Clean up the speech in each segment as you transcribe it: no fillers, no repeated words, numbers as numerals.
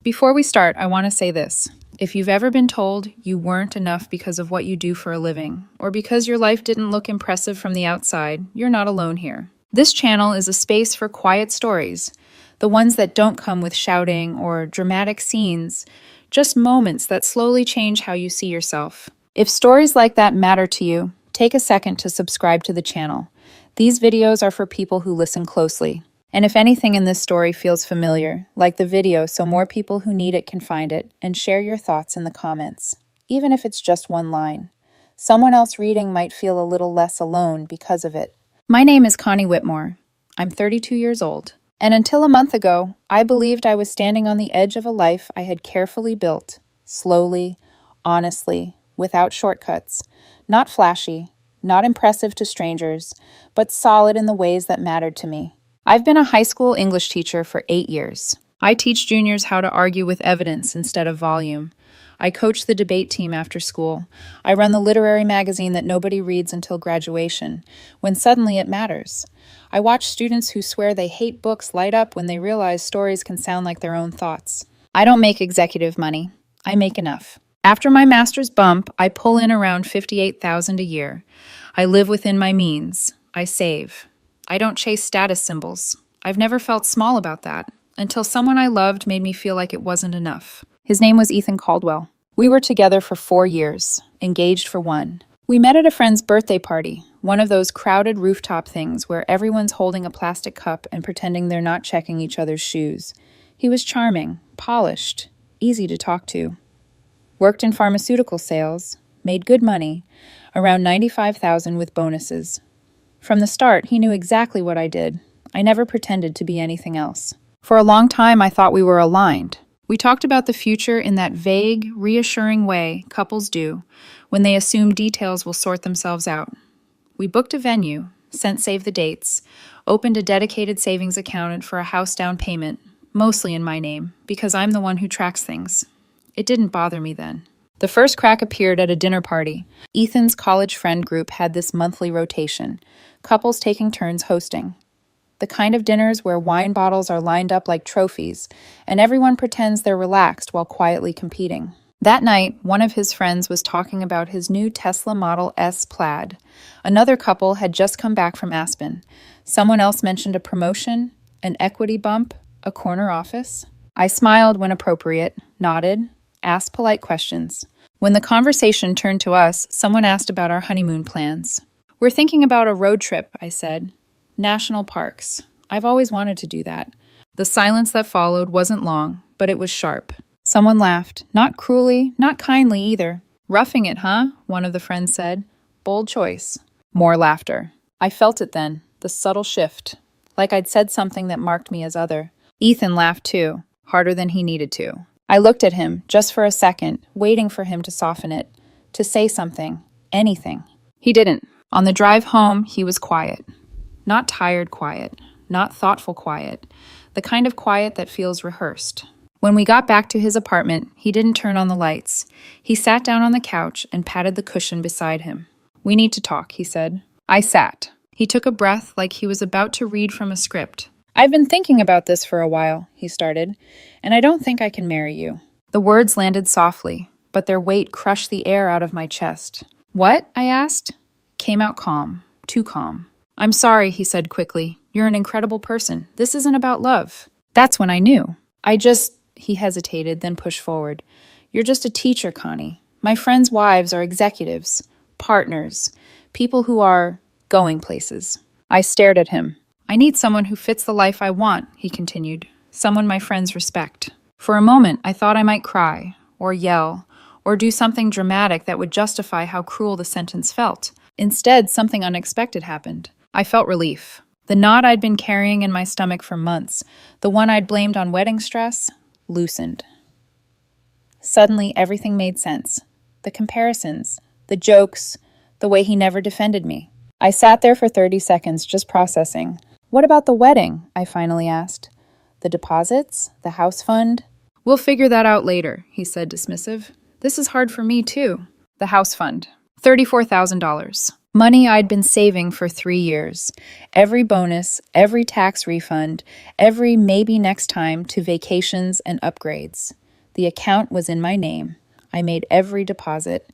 Before we start, I want to say this. If you've ever been told you weren't enough because of what you do for a living, or because your life didn't look impressive from the outside, you're not alone here. This channel is a space for quiet stories, the ones that don't come with shouting or dramatic scenes, just moments that slowly change how you see yourself. If stories like that matter to you, take a second to subscribe to the channel. These videos are for people who listen closely. And if anything in this story feels familiar, like the video so more people who need it can find it, and share your thoughts in the comments, even if it's just one line. Someone else reading might feel a little less alone because of it. My name is Connie Whitmore. I'm 32 years old. And until a month ago, I believed I was standing on the edge of a life I had carefully built, slowly, honestly, without shortcuts. Not flashy, not impressive to strangers, but solid in the ways that mattered to me. I've been a high school English teacher for 8 years. I teach juniors how to argue with evidence instead of volume. I coach the debate team after school. I run the literary magazine that nobody reads until graduation, when suddenly it matters. I watch students who swear they hate books light up when they realize stories can sound like their own thoughts. I don't make executive money. I make enough. After my master's bump, I pull in around $58,000 a year. I live within my means. I save. I don't chase status symbols. I've never felt small about that, until someone I loved made me feel like it wasn't enough. His name was Ethan Caldwell. We were together for 4 years, engaged for 1. We met at a friend's birthday party, one of those crowded rooftop things where everyone's holding a plastic cup and pretending they're not checking each other's shoes. He was charming, polished, easy to talk to. Worked in pharmaceutical sales, made good money, around $95,000 with bonuses. From the start, he knew exactly what I did. I never pretended to be anything else. For a long time, I thought we were aligned. We talked about the future in that vague, reassuring way couples do when they assume details will sort themselves out. We booked a venue, sent save the dates, opened a dedicated savings account for a house down payment, mostly in my name, because I'm the one who tracks things. It didn't bother me then. The first crack appeared at a dinner party. Ethan's college friend group had this monthly rotation, couples taking turns hosting. The kind of dinners where wine bottles are lined up like trophies, and everyone pretends they're relaxed while quietly competing. That night, one of his friends was talking about his new Tesla Model S Plaid. Another couple had just come back from Aspen. Someone else mentioned a promotion, an equity bump, a corner office. I smiled when appropriate, nodded, asked polite questions. When the conversation turned to us, someone asked about our honeymoon plans. We're thinking about a road trip, I said. National parks. I've always wanted to do that. The silence that followed wasn't long, but it was sharp. Someone laughed, not cruelly, not kindly either. Roughing it, huh? One of the friends said. Bold choice. More laughter. I felt it then, the subtle shift, like I'd said something that marked me as other. Ethan laughed too, harder than he needed to. I looked at him, just for a second, waiting for him to soften it, to say something, anything. He didn't. On the drive home, he was quiet. Not tired quiet, not thoughtful quiet, the kind of quiet that feels rehearsed. When we got back to his apartment, he didn't turn on the lights. He sat down on the couch and patted the cushion beside him. We need to talk, he said. I sat. He took a breath like he was about to read from a script. I've been thinking about this for a while, he started, and I don't think I can marry you. The words landed softly, but their weight crushed the air out of my chest. What? I asked. Came out calm, too calm. I'm sorry, he said quickly. You're an incredible person. This isn't about love. That's when I knew. He hesitated, then pushed forward. You're just a teacher, Connie. My friends' wives are executives, partners, people who are going places. I stared at him. I need someone who fits the life I want, he continued. Someone my friends respect. For a moment, I thought I might cry, or yell, or do something dramatic that would justify how cruel the sentence felt. Instead, something unexpected happened. I felt relief. The knot I'd been carrying in my stomach for months, the one I'd blamed on wedding stress, loosened. Suddenly, everything made sense. The comparisons, the jokes, the way he never defended me. I sat there for 30 seconds, just processing. What about the wedding? I finally asked. The deposits? The house fund? We'll figure that out later, he said, dismissive. This is hard for me, too. The house fund. $34,000. Money I'd been saving for 3 years. Every bonus, every tax refund, every maybe next time to vacations and upgrades. The account was in my name. I made every deposit.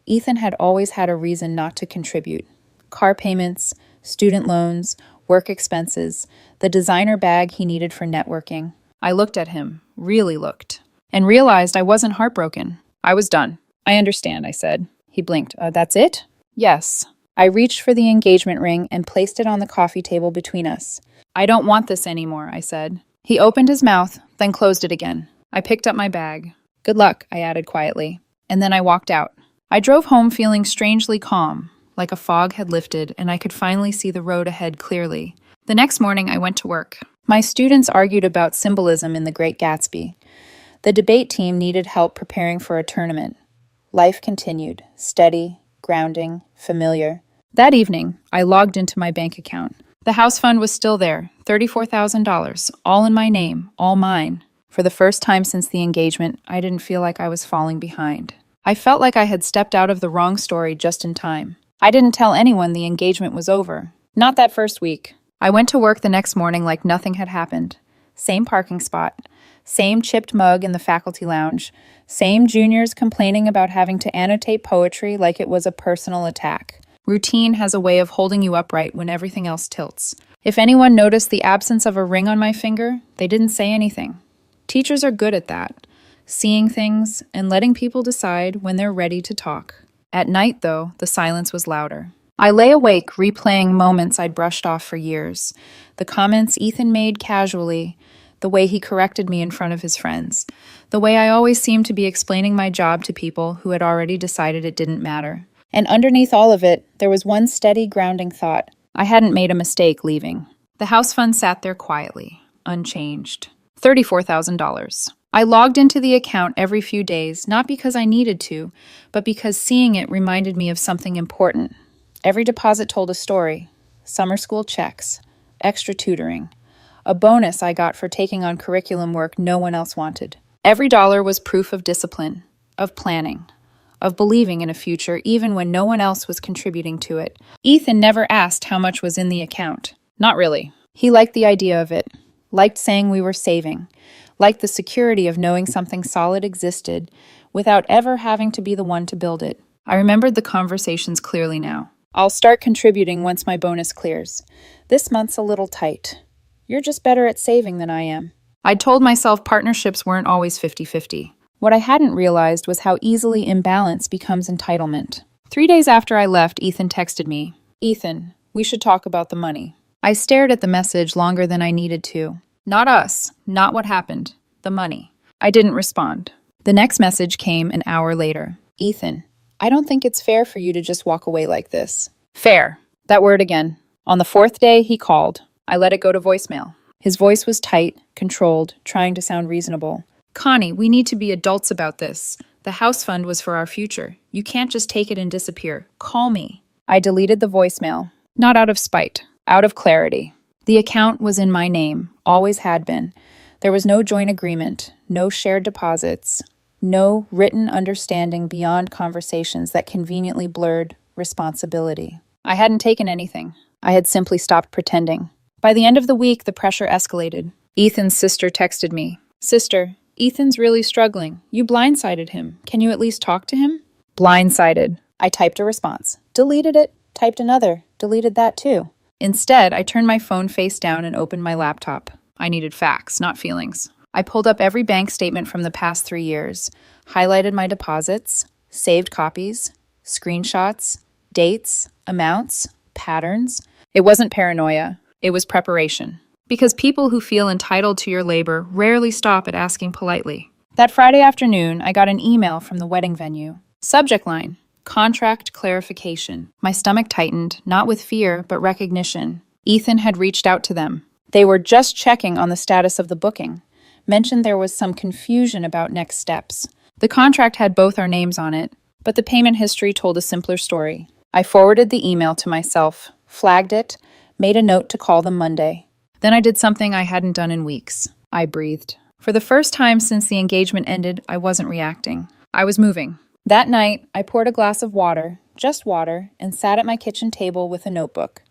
Ethan had always had a reason not to contribute. Car payments, student loans, work expenses, the designer bag he needed for networking. I looked at him, really looked, and realized I wasn't heartbroken. I was done. I understand, I said. He blinked. That's it? Yes. I reached for the engagement ring and placed it on the coffee table between us. I don't want this anymore, I said. He opened his mouth, then closed it again. I picked up my bag. Good luck, I added quietly. And then I walked out. I drove home feeling strangely calm, like a fog had lifted and I could finally see the road ahead clearly. The next morning, I went to work. My students argued about symbolism in The Great Gatsby. The debate team needed help preparing for a tournament. Life continued, steady, grounding, familiar. That evening, I logged into my bank account. The house fund was still there, $34,000, all in my name, all mine. For the first time since the engagement, I didn't feel like I was falling behind. I felt like I had stepped out of the wrong story just in time. I didn't tell anyone the engagement was over. Not that first week. I went to work the next morning like nothing had happened. Same parking spot, same chipped mug in the faculty lounge, same juniors complaining about having to annotate poetry like it was a personal attack. Routine has a way of holding you upright when everything else tilts. If anyone noticed the absence of a ring on my finger, they didn't say anything. Teachers are good at that, seeing things and letting people decide when they're ready to talk. At night, though, the silence was louder. I lay awake, replaying moments I'd brushed off for years. The comments Ethan made casually, the way he corrected me in front of his friends, the way I always seemed to be explaining my job to people who had already decided it didn't matter. And underneath all of it, there was one steady, grounding thought. I hadn't made a mistake leaving. The house fund sat there quietly, unchanged. $34,000. I logged into the account every few days, not because I needed to, but because seeing it reminded me of something important. Every deposit told a story. Summer school checks, extra tutoring, a bonus I got for taking on curriculum work no one else wanted. Every dollar was proof of discipline, of planning, of believing in a future even when no one else was contributing to it. Ethan never asked how much was in the account. Not really. He liked the idea of it, liked saying we were saving, liked the security of knowing something solid existed without ever having to be the one to build it. I remembered the conversations clearly now. I'll start contributing once my bonus clears. This month's a little tight. You're just better at saving than I am. I'd told myself partnerships weren't always 50-50. What I hadn't realized was how easily imbalance becomes entitlement. 3 days after I left, Ethan texted me. Ethan, we should talk about the money. I stared at the message longer than I needed to. Not us, not what happened, the money. I didn't respond. The next message came an hour later. Ethan, I don't think it's fair for you to just walk away like this. Fair. That word again. On the 4th day, he called. I let it go to voicemail. His voice was tight, controlled, trying to sound reasonable. Connie, we need to be adults about this. The house fund was for our future. You can't just take it and disappear. Call me. I deleted the voicemail. Not out of spite, out of clarity. The account was in my name, always had been. There was no joint agreement, no shared deposits, no written understanding beyond conversations that conveniently blurred responsibility. I hadn't taken anything. I had simply stopped pretending. By the end of the week, the pressure escalated. Ethan's sister texted me. Sister, Ethan's really struggling. You blindsided him. Can you at least talk to him? Blindsided. I typed a response. Deleted it. Typed another. Deleted that too. Instead, I turned my phone face down and opened my laptop. I needed facts, not feelings. I pulled up every bank statement from the past 3 years, highlighted my deposits, saved copies, screenshots, dates, amounts, patterns. It wasn't paranoia. It was preparation. Because people who feel entitled to your labor rarely stop at asking politely. That Friday afternoon, I got an email from the wedding venue. Subject line, contract clarification. My stomach tightened, not with fear, but recognition. Ethan had reached out to them. They were just checking on the status of the booking. Mentioned there was some confusion about next steps. The contract had both our names on it, but the payment history told a simpler story. I forwarded the email to myself, flagged it, made a note to call them Monday. Then I did something I hadn't done in weeks. I breathed. For the first time since the engagement ended, I wasn't reacting. I was moving. That night, I poured a glass of water, just water, and sat at my kitchen table with a notebook.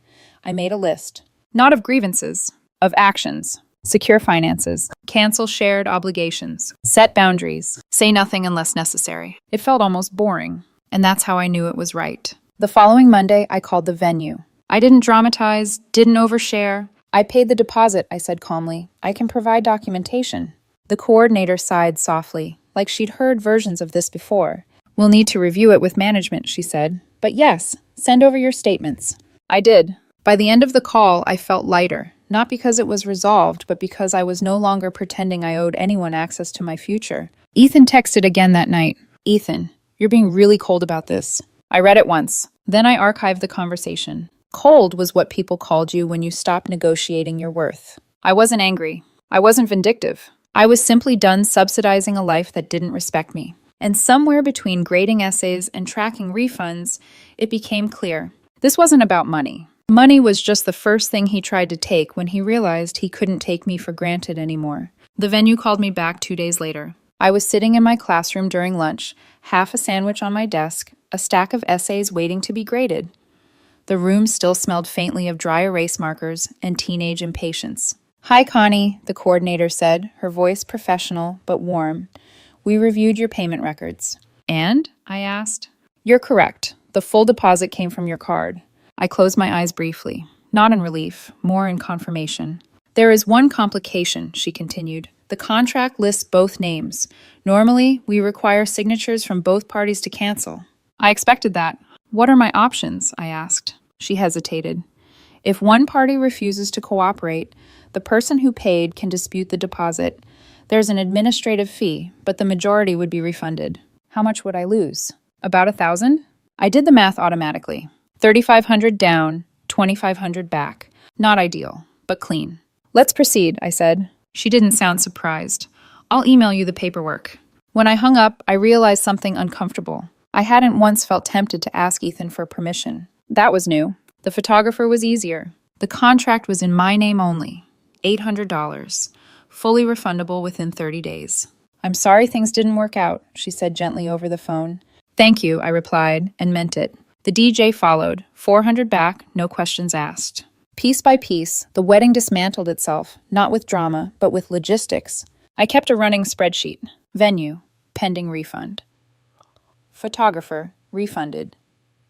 I made a list. Not of grievances, of actions. Secure finances. Cancel shared obligations. Set boundaries. Say nothing unless necessary. It felt almost boring, and that's how I knew it was right. The following Monday, I called the venue. I didn't dramatize, didn't overshare. I paid the deposit, I said calmly. I can provide documentation. The coordinator sighed softly, like she'd heard versions of this before. We'll need to review it with management, she said. But yes, send over your statements. I did. By the end of the call, I felt lighter. Not because it was resolved, but because I was no longer pretending I owed anyone access to my future. Ethan texted again that night. Ethan, you're being really cold about this. I read it once. Then I archived the conversation. Cold was what people called you when you stopped negotiating your worth. I wasn't angry. I wasn't vindictive. I was simply done subsidizing a life that didn't respect me. And somewhere between grading essays and tracking refunds, it became clear. This wasn't about money. Money was just the first thing he tried to take when he realized he couldn't take me for granted anymore. The venue called me back 2 days later. I was sitting in my classroom during lunch, half a sandwich on my desk, a stack of essays waiting to be graded. The room still smelled faintly of dry erase markers and teenage impatience. Hi, Connie, the coordinator said, her voice professional but warm. We reviewed your payment records. And? I asked. You're correct. The full deposit came from your card. I closed my eyes briefly, not in relief, more in confirmation. There is one complication, she continued. The contract lists both names. Normally, we require signatures from both parties to cancel. I expected that. What are my options? I asked. She hesitated. If one party refuses to cooperate, the person who paid can dispute the deposit. There's an administrative fee, but the majority would be refunded. How much would I lose? About 1,000? I did the math automatically. 3,500 down, 2,500 back. Not ideal, but clean. Let's proceed, I said. She didn't sound surprised. I'll email you the paperwork. When I hung up, I realized something uncomfortable. I hadn't once felt tempted to ask Ethan for permission. That was new. The photographer was easier. The contract was in my name only. $800. Fully refundable within 30 days. I'm sorry things didn't work out, she said gently over the phone. Thank you, I replied, and meant it. The DJ followed, 400 back, no questions asked. Piece by piece, the wedding dismantled itself, not with drama, but with logistics. I kept a running spreadsheet. Venue, pending refund. Photographer, refunded.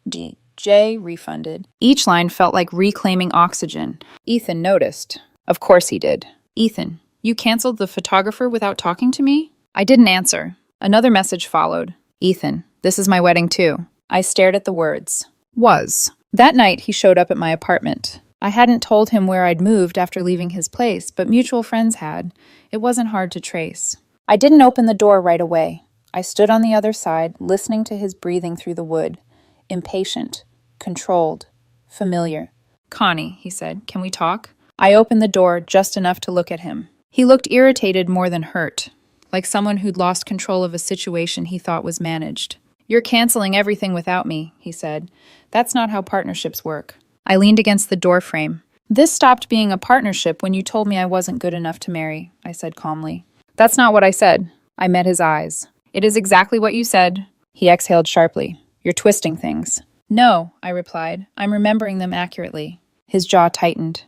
DJ, refunded. Each line felt like reclaiming oxygen. Ethan noticed. Of course he did. Ethan, you canceled the photographer without talking to me? I didn't answer. Another message followed. Ethan, this is my wedding too. I stared at the words. Was. That night, he showed up at my apartment. I hadn't told him where I'd moved after leaving his place, but mutual friends had. It wasn't hard to trace. I didn't open the door right away. I stood on the other side, listening to his breathing through the wood. Impatient, controlled, familiar. Connie, he said, can we talk? I opened the door just enough to look at him. He looked irritated more than hurt, like someone who'd lost control of a situation he thought was managed. You're canceling everything without me, he said. That's not how partnerships work. I leaned against the door frame. This stopped being a partnership when you told me I wasn't good enough to marry, I said calmly. That's not what I said. I met his eyes. It is exactly what you said. He exhaled sharply. You're twisting things. No, I replied. I'm remembering them accurately. His jaw tightened.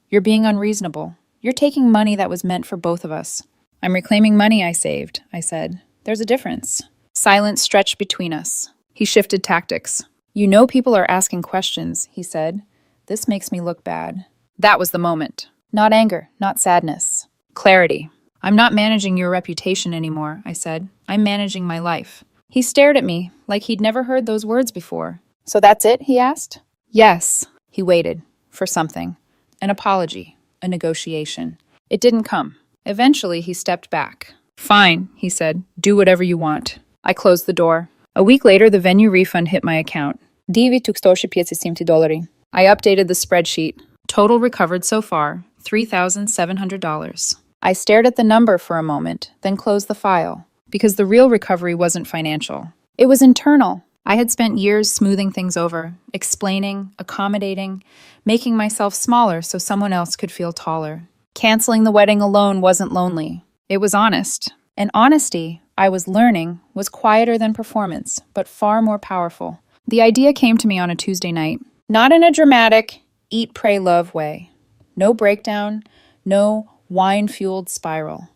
You're being unreasonable. You're taking money that was meant for both of us. I'm reclaiming money I saved, I said. There's a difference. Silence stretched between us. He shifted tactics. You know people are asking questions, he said. This makes me look bad. That was the moment. Not anger, not sadness. Clarity. I'm not managing your reputation anymore, I said. I'm managing my life. He stared at me like he'd never heard those words before. So that's it, he asked? Yes. He waited for something. An apology, a negotiation. It didn't come. Eventually, he stepped back. Fine, he said. Do whatever you want. I closed the door. A week later, the venue refund hit my account. $957. I updated the spreadsheet. Total recovered so far, $3,700. I stared at the number for a moment, then closed the file, because the real recovery wasn't financial. It was internal. I had spent years smoothing things over, explaining, accommodating, making myself smaller so someone else could feel taller. Canceling the wedding alone wasn't lonely. It was honest. And honesty, I was learning, was quieter than performance, but far more powerful. The idea came to me on a Tuesday night, not in a dramatic, eat, pray, love way. No breakdown, no wine-fueled spiral.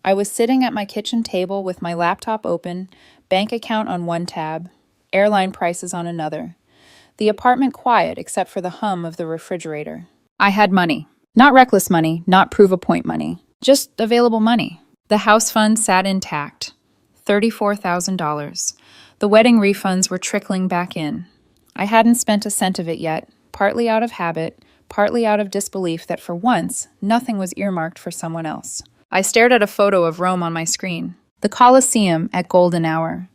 I was sitting at my kitchen table with my laptop open, bank account on one tab, airline prices on another. The apartment quiet except for the hum of the refrigerator. I had money. Not reckless money, not prove-a-point money. Just available money. The house fund sat intact. $34,000. The wedding refunds were trickling back in. I hadn't spent a cent of it yet, partly out of habit, partly out of disbelief that for once, nothing was earmarked for someone else. I stared at a photo of Rome on my screen. The Colosseum at golden hour.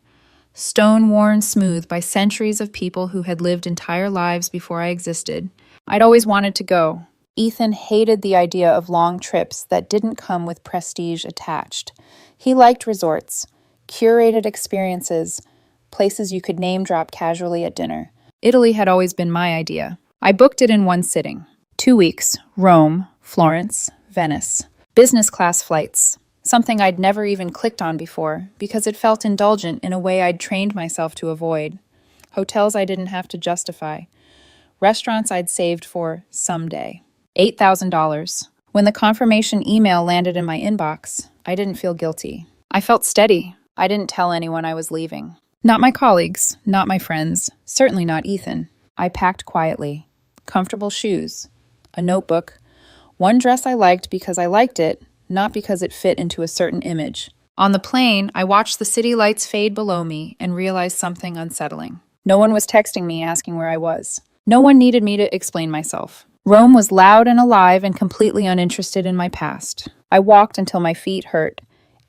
Stone worn smooth by centuries of people who had lived entire lives before I existed. I'd always wanted to go. Ethan hated the idea of long trips that didn't come with prestige attached. He liked resorts, curated experiences, places you could name drop casually at dinner. Italy had always been my idea. I booked it in one sitting. 2 weeks, Rome, Florence, Venice. Business class flights, something I'd never even clicked on before because it felt indulgent in a way I'd trained myself to avoid. Hotels I didn't have to justify. Restaurants I'd saved for someday. $8,000. When the confirmation email landed in my inbox, I didn't feel guilty. I felt steady. I didn't tell anyone I was leaving. Not my colleagues, not my friends, certainly not Ethan. I packed quietly. Comfortable shoes, a notebook, one dress I liked because I liked it, not because it fit into a certain image. On the plane, I watched the city lights fade below me and realized something unsettling. No one was texting me asking where I was. No one needed me to explain myself. Rome was loud and alive and completely uninterested in my past. I walked until my feet hurt,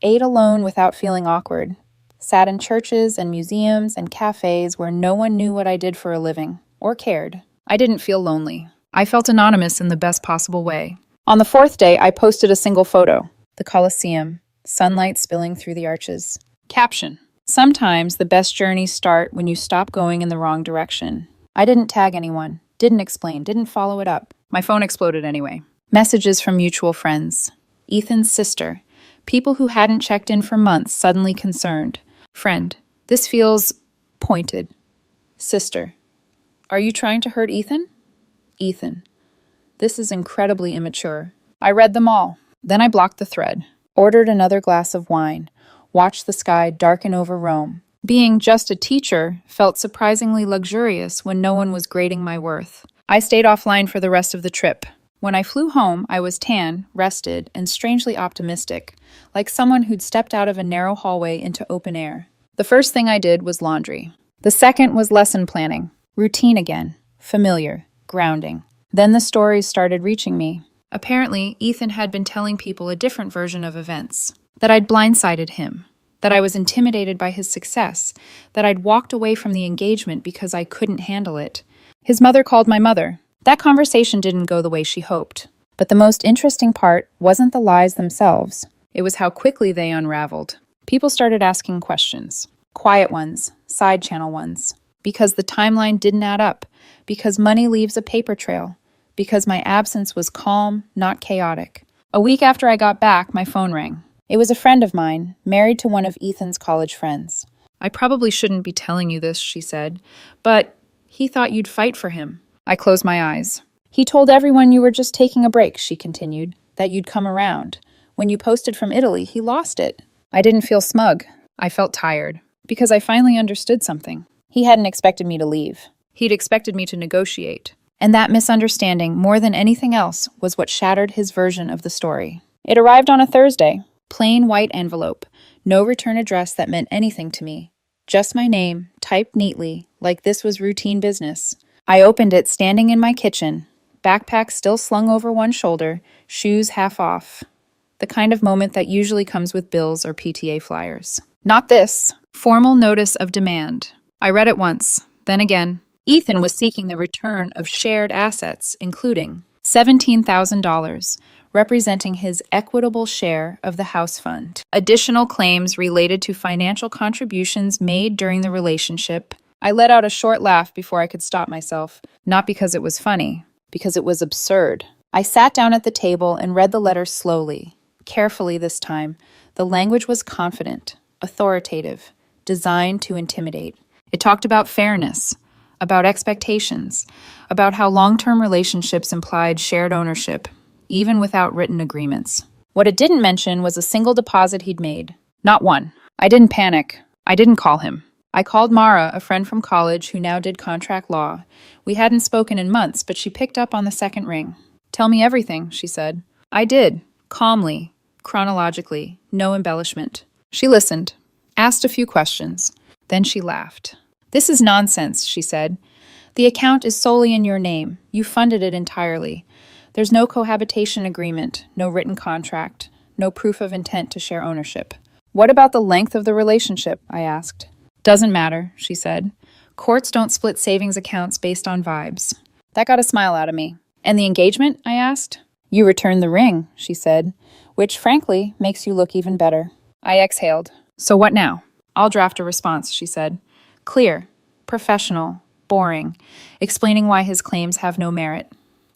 ate alone without feeling awkward, sat in churches and museums and cafes where no one knew what I did for a living, or cared. I didn't feel lonely. I felt anonymous in the best possible way. On the 4th day, I posted a single photo. The Colosseum, sunlight spilling through the arches. Caption: sometimes the best journeys start when you stop going in the wrong direction. I didn't tag anyone, didn't explain, didn't follow it up. My phone exploded anyway. Messages from mutual friends. Ethan's sister. People who hadn't checked in for months suddenly concerned. Friend, this feels pointed. Sister, are you trying to hurt Ethan? Ethan, this is incredibly immature. I read them all. Then I blocked the thread, ordered another glass of wine, watched the sky darken over Rome. Being just a teacher felt surprisingly luxurious when no one was grading my worth. I stayed offline for the rest of the trip. When I flew home, I was tan, rested, and strangely optimistic, like someone who'd stepped out of a narrow hallway into open air. The first thing I did was laundry. The second was lesson planning. Routine again. Familiar. Grounding. Then the stories started reaching me. Apparently, Ethan had been telling people a different version of events. That I'd blindsided him. That I was intimidated by his success. That I'd walked away from the engagement because I couldn't handle it. His mother called my mother. That conversation didn't go the way she hoped. But the most interesting part wasn't the lies themselves. It was how quickly they unraveled. People started asking questions. Quiet ones, side channel ones. Because the timeline didn't add up. Because money leaves a paper trail. Because my absence was calm, not chaotic. A week after I got back, my phone rang. It was a friend of mine, married to one of Ethan's college friends. I probably shouldn't be telling you this, she said, but he thought you'd fight for him. I closed my eyes. He told everyone you were just taking a break, she continued, that you'd come around. When you posted from Italy, he lost it. I didn't feel smug. I felt tired, because I finally understood something. He hadn't expected me to leave. He'd expected me to negotiate. And that misunderstanding, more than anything else, was what shattered his version of the story. It arrived on a Thursday. Plain white envelope. No return address that meant anything to me. Just my name, typed neatly, like this was routine business. I opened it standing in my kitchen, backpack still slung over one shoulder, shoes half off. The kind of moment that usually comes with bills or PTA flyers. Not this. Formal notice of demand. I read it once, then again. Ethan was seeking the return of shared assets, including $17,000, representing his equitable share of the house fund. Additional claims related to financial contributions made during the relationship. I let out a short laugh before I could stop myself, not because it was funny, because it was absurd. I sat down at the table and read the letter slowly, carefully this time. The language was confident, authoritative, designed to intimidate. It It talked about fairness, about expectations, about how long-term relationships implied shared ownership, even without written agreements. What it didn't mention was a single deposit he'd made. Not one. I didn't panic. I didn't call him. I called Mara, a friend from college who now did contract law. We hadn't spoken in months, but she picked up on the second ring. "Tell me everything," she said. I did, calmly, chronologically, no embellishment. She listened, asked a few questions. Then she laughed. "This is nonsense," she said. "The account is solely in your name. You funded it entirely. There's no cohabitation agreement, no written contract, no proof of intent to share ownership." "What about the length of the relationship?" I asked. "Doesn't matter," she said. "Courts don't split savings accounts based on vibes." That got a smile out of me. "And the engagement?" I asked. "You returned the ring," she said, "which, frankly, makes you look even better." I exhaled. "So what now?" "I'll draft a response," she said. "Clear, professional, boring, explaining why his claims have no merit.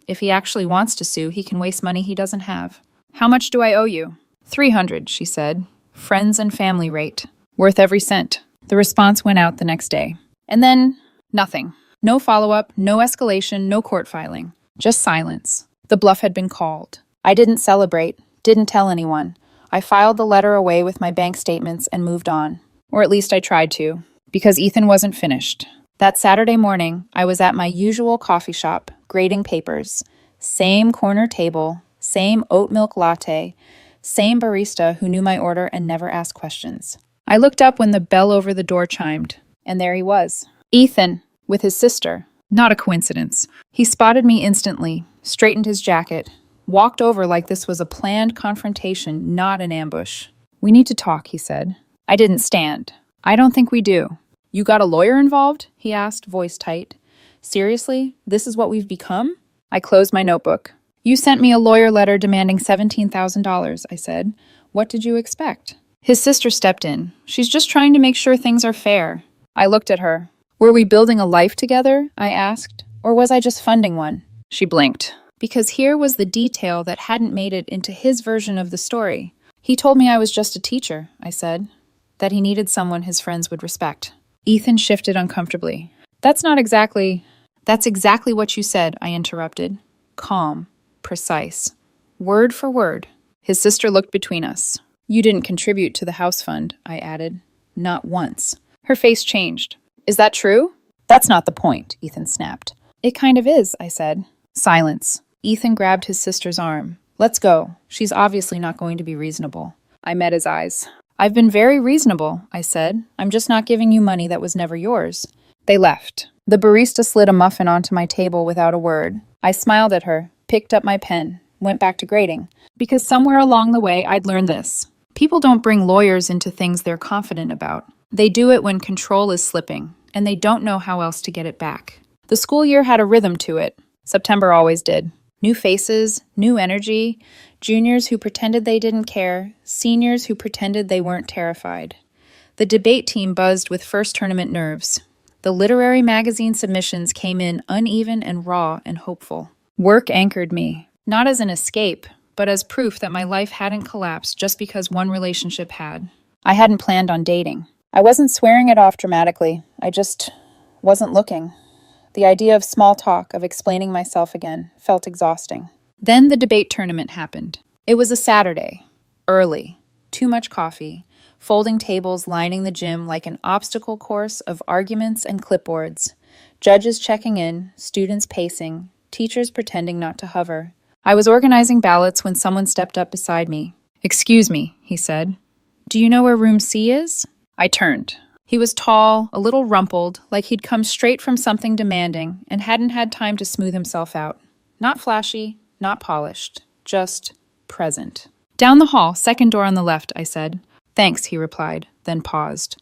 If he actually wants to sue, he can waste money he doesn't have." "How much do I owe you?" "300, she said. "Friends and family rate. Worth every cent." The response went out the next day. And then, nothing. No follow-up, no escalation, no court filing. Just silence. The bluff had been called. I didn't celebrate, didn't tell anyone. I filed the letter away with my bank statements and moved on. Or at least I tried to, because Ethan wasn't finished. That Saturday morning, I was at my usual coffee shop, grading papers. Same corner table, same oat milk latte, same barista who knew my order and never asked questions. I looked up when the bell over the door chimed, and there he was. Ethan, with his sister. Not a coincidence. He spotted me instantly, straightened his jacket, walked over like this was a planned confrontation, not an ambush. "We need to talk," he said. I didn't stand. "I don't think we do." "You got a lawyer involved?" he asked, voice tight. "Seriously? This is what we've become?" I closed my notebook. "You sent me a lawyer letter demanding $17,000, I said. "What did you expect?" His sister stepped in. "She's just trying to make sure things are fair." I looked at her. "Were we building a life together?" I asked. "Or was I just funding one?" She blinked. Because here was the detail that hadn't made it into his version of the story. "He told me I was just a teacher," I said. "That he needed someone his friends would respect." Ethan shifted uncomfortably. That's exactly what you said," I interrupted. Calm, precise, word for word. His sister looked between us. "You didn't contribute to the house fund," I added. "Not once." Her face changed. "Is that true?" "That's not the point," Ethan snapped. "It kind of is," I said. Silence. Ethan grabbed his sister's arm. "Let's go. She's obviously not going to be reasonable." I met his eyes. "I've been very reasonable," I said. "I'm just not giving you money that was never yours." They left. The barista slid a muffin onto my table without a word. I smiled at her, picked up my pen, went back to grading. Because somewhere along the way, I'd learned this. People don't bring lawyers into things they're confident about. They do it when control is slipping, and they don't know how else to get it back. The school year had a rhythm to it. September always did. New faces, new energy, juniors who pretended they didn't care, seniors who pretended they weren't terrified. The debate team buzzed with first tournament nerves. The literary magazine submissions came in uneven and raw and hopeful. Work anchored me, not as an escape, but as proof that my life hadn't collapsed just because one relationship had. I hadn't planned on dating. I wasn't swearing it off dramatically. I just wasn't looking. The idea of small talk, of explaining myself again, felt exhausting. Then the debate tournament happened. It was a Saturday. Early. Too much coffee. Folding tables lining the gym like an obstacle course of arguments and clipboards. Judges checking in, students pacing, teachers pretending not to hover. I was organizing ballots when someone stepped up beside me. "Excuse me," he said. "Do you know where room C is?" I turned. He was tall, a little rumpled, like he'd come straight from something demanding and hadn't had time to smooth himself out. Not flashy, not polished, just present. "Down the hall, second door on the left," I said. "Thanks," he replied, then paused.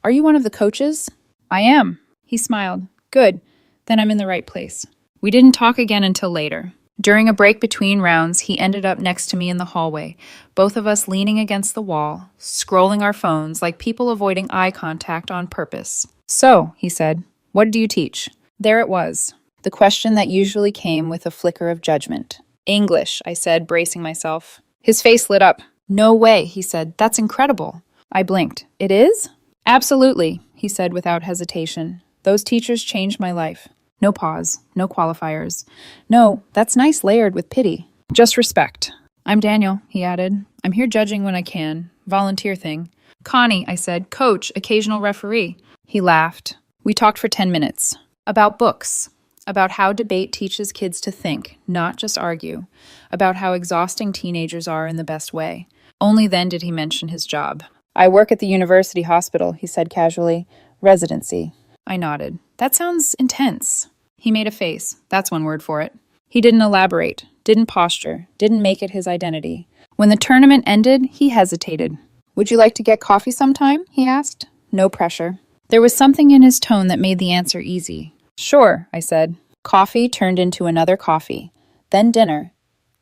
"Are you one of the coaches?" "I am." He smiled. "Good. Then I'm in the right place." We didn't talk again until later. During a break between rounds, he ended up next to me in the hallway, both of us leaning against the wall, scrolling our phones like people avoiding eye contact on purpose. "So," he said, "what do you teach?" There it was, the question that usually came with a flicker of judgment. "English," I said, bracing myself. His face lit up. "No way," he said. "That's incredible." I blinked. "It is?" Absolutely, he said without hesitation. Those teachers changed my life. No pause, no qualifiers. No, that's nice layered with pity. Just respect. I'm Daniel, he added. I'm here judging when I can. Volunteer thing. Connie, I said, coach, occasional referee. He laughed. We talked for 10 minutes. About books. About how debate teaches kids to think, not just argue. About how exhausting teenagers are in the best way. Only then did he mention his job. I work at the university hospital, he said casually. Residency. I nodded. That sounds intense. He made a face. That's one word for it. He didn't elaborate, didn't posture, didn't make it his identity. When the tournament ended, he hesitated. Would you like to get coffee sometime? He asked. No pressure. There was something in his tone that made the answer easy. Sure, I said. Coffee turned into another coffee, then dinner,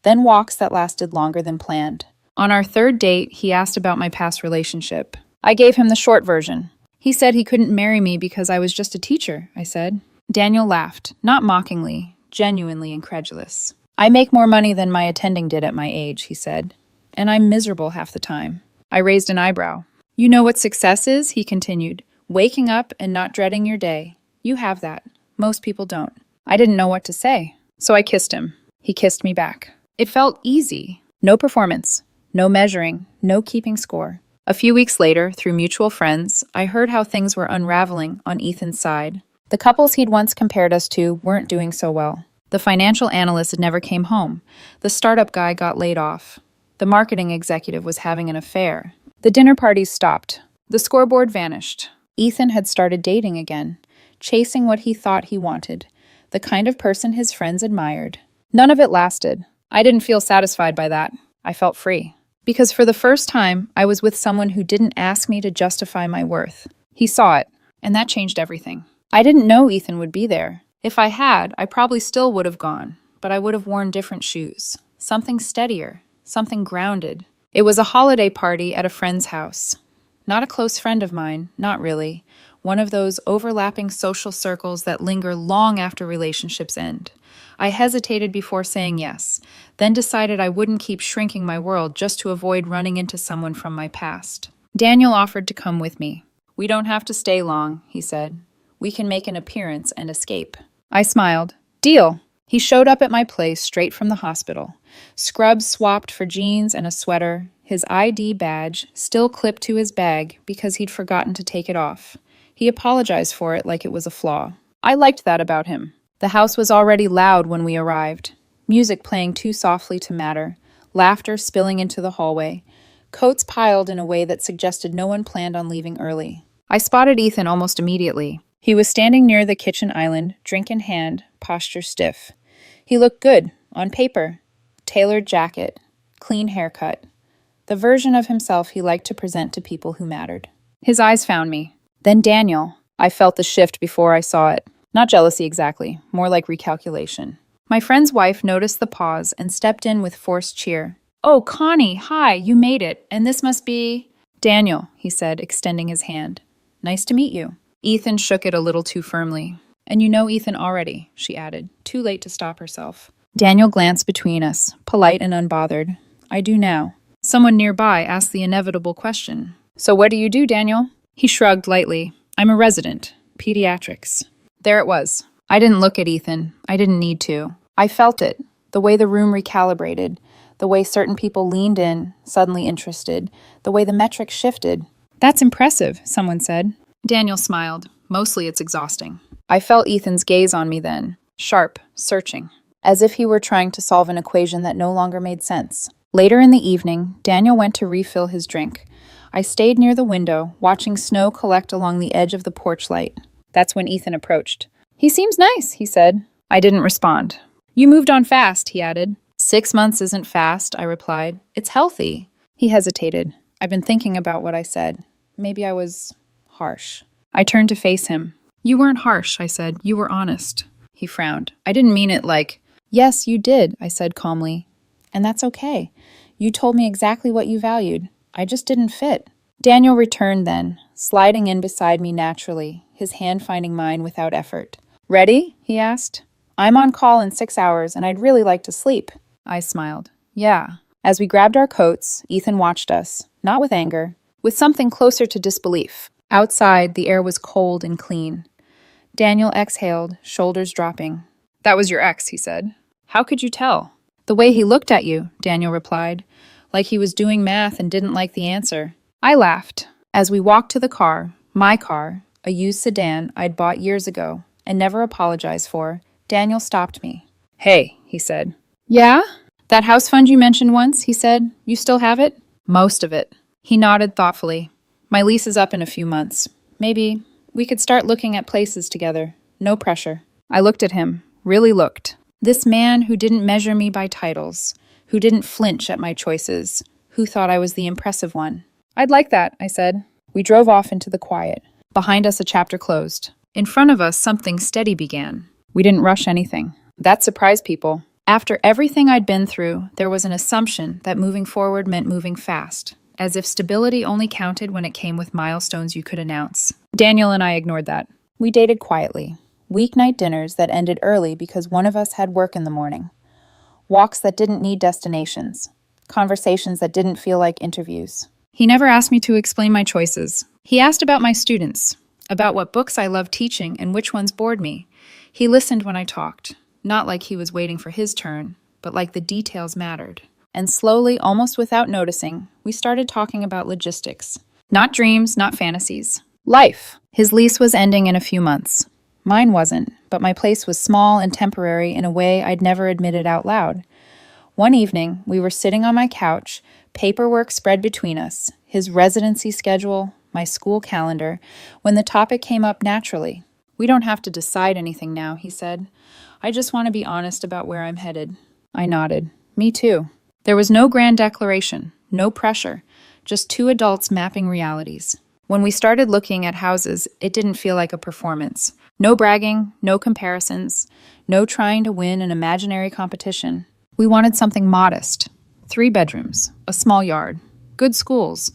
then walks that lasted longer than planned. On our third date, he asked about my past relationship. I gave him the short version. He said he couldn't marry me because I was just a teacher, I said. Daniel laughed, not mockingly, genuinely incredulous. I make more money than my attending did at my age, he said. And I'm miserable half the time. I raised an eyebrow. You know what success is? He continued. Waking up and not dreading your day. You have that. Most people don't. I didn't know what to say, so I kissed him. He kissed me back. It felt easy. No performance. No measuring, no keeping score. A few weeks later, through mutual friends, I heard how things were unraveling on Ethan's side. The couples he'd once compared us to weren't doing so well. The financial analyst never came home. The startup guy got laid off. The marketing executive was having an affair. The dinner parties stopped. The scoreboard vanished. Ethan had started dating again, chasing what he thought he wanted, the kind of person his friends admired. None of it lasted. I didn't feel satisfied by that. I felt free. Because for the first time, I was with someone who didn't ask me to justify my worth. He saw it, and that changed everything. I didn't know Ethan would be there. If I had, I probably still would have gone, but I would have worn different shoes. Something steadier, something grounded. It was a holiday party at a friend's house. Not a close friend of mine, not really. One of those overlapping social circles that linger long after relationships end. I hesitated before saying yes, then decided I wouldn't keep shrinking my world just to avoid running into someone from my past. Daniel offered to come with me. We don't have to stay long, he said. We can make an appearance and escape. I smiled. Deal. He showed up at my place straight from the hospital. Scrubs swapped for jeans and a sweater, his ID badge still clipped to his bag because he'd forgotten to take it off. He apologized for it like it was a flaw. I liked that about him. The house was already loud when we arrived. Music playing too softly to matter. Laughter spilling into the hallway. Coats piled in a way that suggested no one planned on leaving early. I spotted Ethan almost immediately. He was standing near the kitchen island, drink in hand, posture stiff. He looked good, on paper. Tailored jacket, clean haircut. The version of himself he liked to present to people who mattered. His eyes found me. Then Daniel. I felt the shift before I saw it. Not jealousy exactly, more like recalculation. My friend's wife noticed the pause and stepped in with forced cheer. Oh, Connie, hi, you made it, and this must be... Daniel, he said, extending his hand. Nice to meet you. Ethan shook it a little too firmly. And you know Ethan already, she added, too late to stop herself. Daniel glanced between us, polite and unbothered. I do now. Someone nearby asked the inevitable question. So what do you do, Daniel? He shrugged lightly. I'm a resident. Pediatrics. There it was. I didn't look at Ethan. I didn't need to. I felt it. The way the room recalibrated. The way certain people leaned in, suddenly interested. The way the metrics shifted. That's impressive, someone said. Daniel smiled. Mostly it's exhausting. I felt Ethan's gaze on me then. Sharp, searching. As if he were trying to solve an equation that no longer made sense. Later in the evening, Daniel went to refill his drink. I stayed near the window, watching snow collect along the edge of the porch light. That's when Ethan approached. He seems nice, he said. I didn't respond. You moved on fast, he added. 6 months isn't fast, I replied. It's healthy. He hesitated. I've been thinking about what I said. Maybe I was harsh. I turned to face him. You weren't harsh, I said. You were honest. He frowned. I didn't mean it like, yes, you did, I said calmly. And that's okay. You told me exactly what you valued. I just didn't fit. Daniel returned then, sliding in beside me naturally, his hand finding mine without effort. Ready? He asked. I'm on call in 6 hours, and I'd really like to sleep. I smiled. Yeah. As we grabbed our coats, Ethan watched us, not with anger, with something closer to disbelief. Outside, the air was cold and clean. Daniel exhaled, shoulders dropping. "That was your ex," he said. "How could you tell?" "The way he looked at you," Daniel replied, like he was doing math and didn't like the answer. I laughed. As we walked to the car, my car, a used sedan I'd bought years ago and never apologized for, Daniel stopped me. "Hey," he said. "Yeah? That house fund you mentioned once," he said. "You still have it?" "Most of it." He nodded thoughtfully. "My lease is up in a few months. Maybe we could start looking at places together. No pressure." I looked at him, really looked. This man who didn't measure me by titles, who didn't flinch at my choices, who thought I was the impressive one. "I'd like that," I said. We drove off into the quiet. Behind us, a chapter closed. In front of us, something steady began. We didn't rush anything. That surprised people. After everything I'd been through, there was an assumption that moving forward meant moving fast, as if stability only counted when it came with milestones you could announce. Daniel and I ignored that. We dated quietly. Weeknight dinners that ended early because one of us had work in the morning. Walks that didn't need destinations. Conversations that didn't feel like interviews. He never asked me to explain my choices. He asked about my students, about what books I loved teaching and which ones bored me. He listened when I talked, not like he was waiting for his turn, but like the details mattered. And slowly, almost without noticing, we started talking about logistics. Not dreams, not fantasies. Life. His lease was ending in a few months. Mine wasn't, but my place was small and temporary in a way I'd never admitted out loud. One evening, we were sitting on my couch, paperwork spread between us, his residency schedule, my school calendar, when the topic came up naturally. "We don't have to decide anything now," he said. "I just want to be honest about where I'm headed." I nodded. Me too. There was no grand declaration, no pressure, just two adults mapping realities. When we started looking at houses, it didn't feel like a performance. No bragging, no comparisons, no trying to win an imaginary competition. We wanted something modest. 3 bedrooms, a small yard, good schools,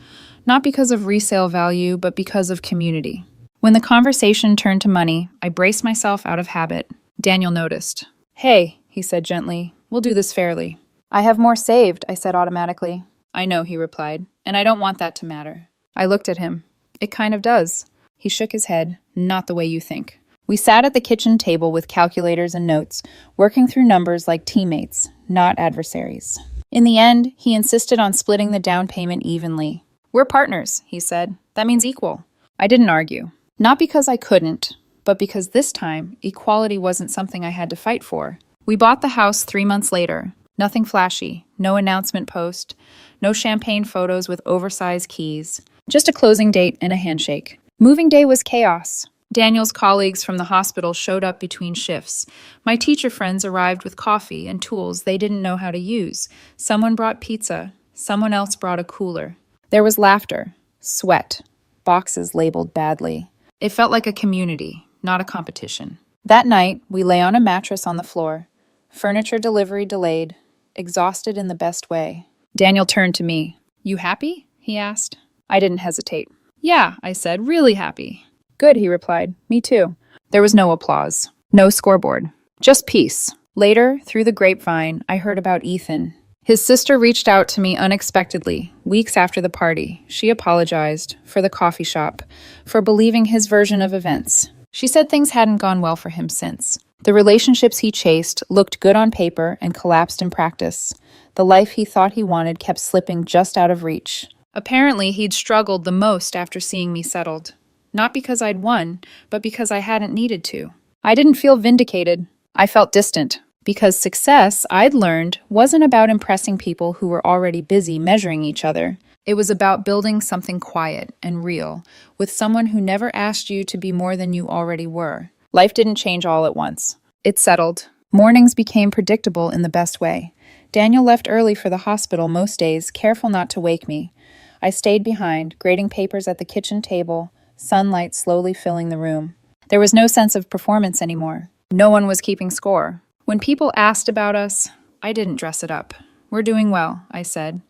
not because of resale value, but because of community. When the conversation turned to money, I braced myself out of habit. Daniel noticed. "Hey," he said gently, "we'll do this fairly." "I have more saved," I said automatically. "I know," he replied, "and I don't want that to matter." I looked at him. "It kind of does." He shook his head. "Not the way you think." We sat at the kitchen table with calculators and notes, working through numbers like teammates, not adversaries. In the end, he insisted on splitting the down payment evenly. "We're partners," he said. "That means equal." I didn't argue. Not because I couldn't, but because this time, equality wasn't something I had to fight for. We bought the house 3 months later. Nothing flashy, no announcement post, no champagne photos with oversized keys. Just a closing date and a handshake. Moving day was chaos. Daniel's colleagues from the hospital showed up between shifts. My teacher friends arrived with coffee and tools they didn't know how to use. Someone brought pizza. Someone else brought a cooler. There was laughter, sweat, boxes labeled badly. It felt like a community, not a competition. That night, we lay on a mattress on the floor. Furniture delivery delayed, exhausted in the best way. Daniel turned to me. "You happy?" he asked. I didn't hesitate. "Yeah," I said, "really happy." "Good," he replied. "Me too." There was no applause, no scoreboard, just peace. Later, through the grapevine, I heard about Ethan. His sister reached out to me unexpectedly, weeks after the party. She apologized for the coffee shop, for believing his version of events. She said things hadn't gone well for him since. The relationships he chased looked good on paper and collapsed in practice. The life he thought he wanted kept slipping just out of reach. Apparently, he'd struggled the most after seeing me settled. Not because I'd won, but because I hadn't needed to. I didn't feel vindicated. I felt distant. Because success, I'd learned, wasn't about impressing people who were already busy measuring each other. It was about building something quiet and real, with someone who never asked you to be more than you already were. Life didn't change all at once. It settled. Mornings became predictable in the best way. Daniel left early for the hospital most days, careful not to wake me. I stayed behind, grading papers at the kitchen table, sunlight slowly filling the room. There was no sense of performance anymore. No one was keeping score. When people asked about us, I didn't dress it up. "We're doing well," I said,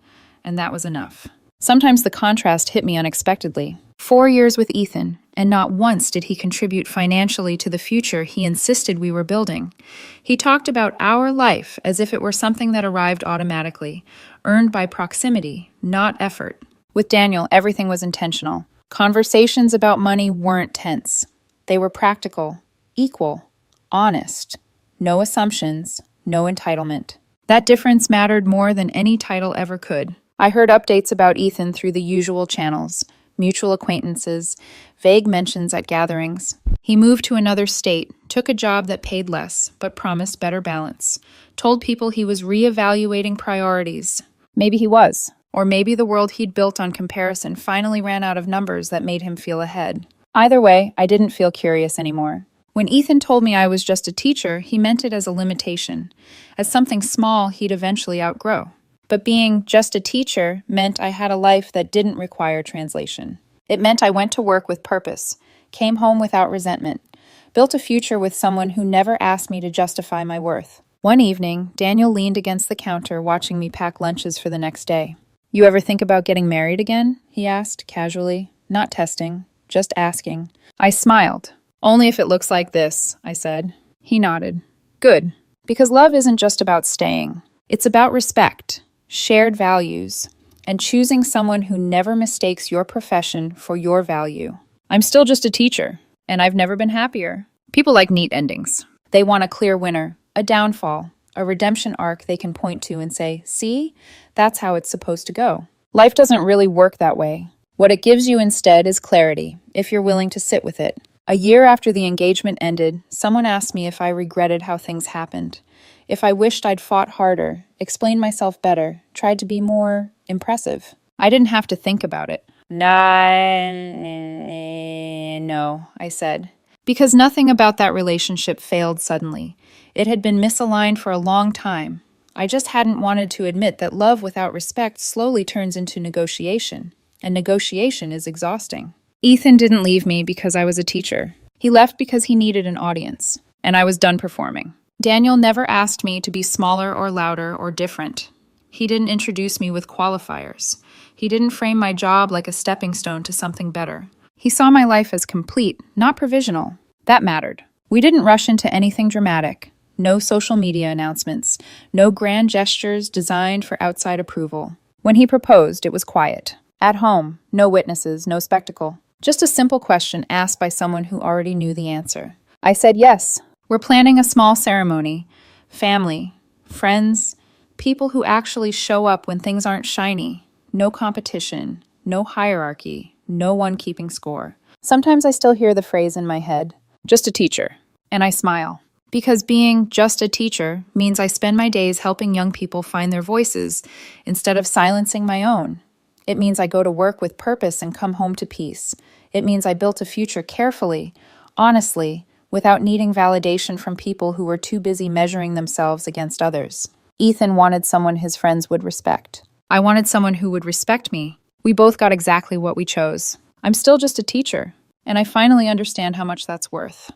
and that was enough. Sometimes the contrast hit me unexpectedly. 4 years with Ethan, and not once did he contribute financially to the future he insisted we were building. He talked about our life as if it were something that arrived automatically, earned by proximity, not effort. With Daniel, everything was intentional. Conversations about money weren't tense. They were practical, equal, honest. No assumptions, no entitlement. That difference mattered more than any title ever could. I heard updates about Ethan through the usual channels, mutual acquaintances, vague mentions at gatherings. He moved to another state, took a job that paid less, but promised better balance, told people he was reevaluating priorities. Maybe he was. Or maybe the world he'd built on comparison finally ran out of numbers that made him feel ahead. Either way, I didn't feel curious anymore. When Ethan told me I was just a teacher, he meant it as a limitation, as something small he'd eventually outgrow. But being just a teacher meant I had a life that didn't require translation. It meant I went to work with purpose, came home without resentment, built a future with someone who never asked me to justify my worth. One evening, Daniel leaned against the counter watching me pack lunches for the next day. "You ever think about getting married again?" he asked, casually, not testing, just asking. I smiled. "Only if it looks like this," I said. He nodded. "Good. Because love isn't just about staying. It's about respect, shared values, and choosing someone who never mistakes your profession for your value. I'm still just a teacher, and I've never been happier." People like neat endings. They want a clear winner, a downfall, a redemption arc they can point to and say, "See, that's how it's supposed to go." Life doesn't really work that way. What it gives you instead is clarity, if you're willing to sit with it. A year after the engagement ended, someone asked me if I regretted how things happened, if I wished I'd fought harder, explained myself better, tried to be more impressive. I didn't have to think about it. No, I said. Because nothing about that relationship failed suddenly. It had been misaligned for a long time. I just hadn't wanted to admit that love without respect slowly turns into negotiation, and negotiation is exhausting. Ethan didn't leave me because I was a teacher. He left because he needed an audience, and I was done performing. Daniel never asked me to be smaller or louder or different. He didn't introduce me with qualifiers. He didn't frame my job like a stepping stone to something better. He saw my life as complete, not provisional. That mattered. We didn't rush into anything dramatic. No social media announcements. No grand gestures designed for outside approval. When he proposed, it was quiet. At home, no witnesses, no spectacle. Just a simple question asked by someone who already knew the answer. I said yes. We're planning a small ceremony. Family, friends, people who actually show up when things aren't shiny. No competition, no hierarchy, no one keeping score. Sometimes I still hear the phrase in my head, "Just a teacher," and I smile. Because being just a teacher means I spend my days helping young people find their voices instead of silencing my own. It means I go to work with purpose and come home to peace. It means I built a future carefully, honestly, without needing validation from people who were too busy measuring themselves against others. Ethan wanted someone his friends would respect. I wanted someone who would respect me. We both got exactly what we chose. I'm still just a teacher, and I finally understand how much that's worth.